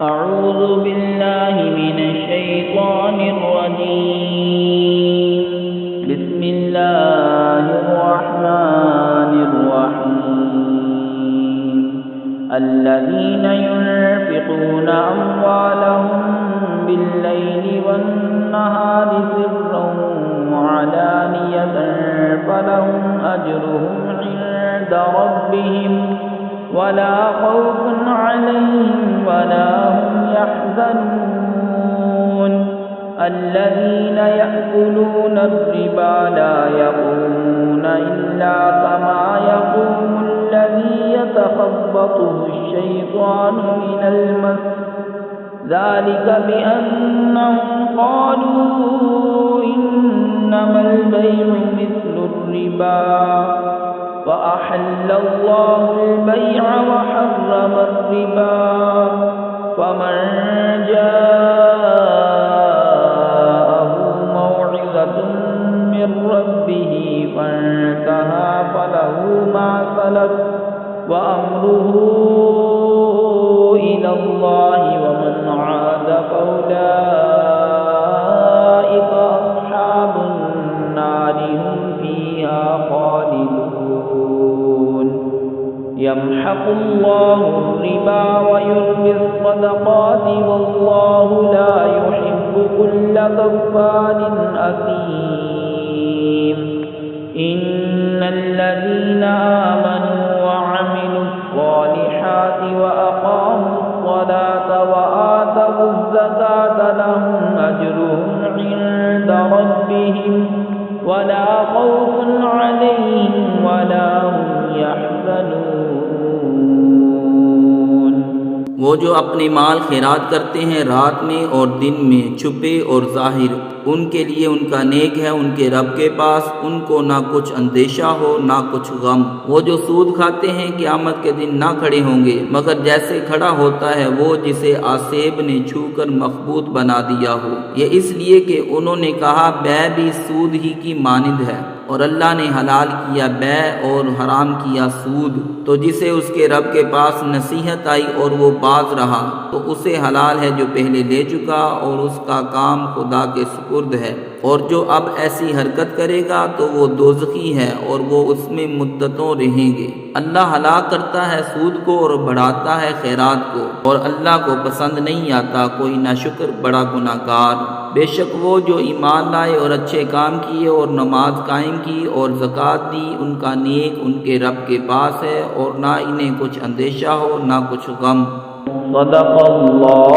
أعوذ بالله من الشيطان الرجيم. بسم الله الرحمن الرحيم. الذين ينفقون أموالهم بالليل والنهار سرا وعلانية فلهم أجرهم عند ربهم ولا خوف عليهم ولا هم يحزنون. الذين يأكلون الربا لا يقومون إلا كما يقوم الذي يتخبطه الشيطان من المس، ذلك بأنهم قالوا إنما البيع مثل الربا وأحل الله البيع وحرم الربا. فمن جاءه موعظة من ربه فانتهى فله ما سلف وأمره إلى الله ومن عاد فأولئك أصحاب النار هم فيها خالدون. يمحق الله الربا ويربي الصدقات والله لا يحب كل كفار أثيم. إن الذين آمنوا وعملوا الصالحات وأقاموا الصلاة وآتوا الزكاة لهم أجرهم عند ربهم ولا خوف عليهم ولا هم يحزنون. वो जो अपने माल खैरात करते हैं रात में और दिन में, छुपे और जाहिर, उनके लिए उनका नेक है उनके रब के पास, उनको ना कुछ अंदेशा हो ना कुछ गम। वो जो सूद खाते हैं क़यामत के दिन ना खड़े होंगे मगर जैसे खड़ा होता है वो जिसे आसेब ने छूकर मखबूत बना दिया हो। ये इसलिए कि उन्होंने कहा बै भी सूद ही की मानिंद है, और अल्लाह ने हलाल किया बै और हराम किया सूद। तो जिसे उसके रब के पास नसीहत आई और वो बाज रहा तो उसे हलाल है जो पहले ले चुका और उसका काम खुदा के सुपुर्द है। और जो अब ऐसी हरकत करेगा तो वो दोज़खी है और वो उसमें मुद्दतों रहेंगे। अल्लाह हलाक करता है सूद को और बढ़ाता है खैरात को, और अल्लाह को पसंद नहीं आता कोई नाशुक्र बड़ा गुनाहगार। बेशक वो जो ईमान लाए और अच्छे काम किए और नमाज कायम की और ज़कात दी उनका नेक उनके रब के पास है, और ना इन्हें कुछ अंदेशा हो ना कुछ गम। सदक़ल्लाहु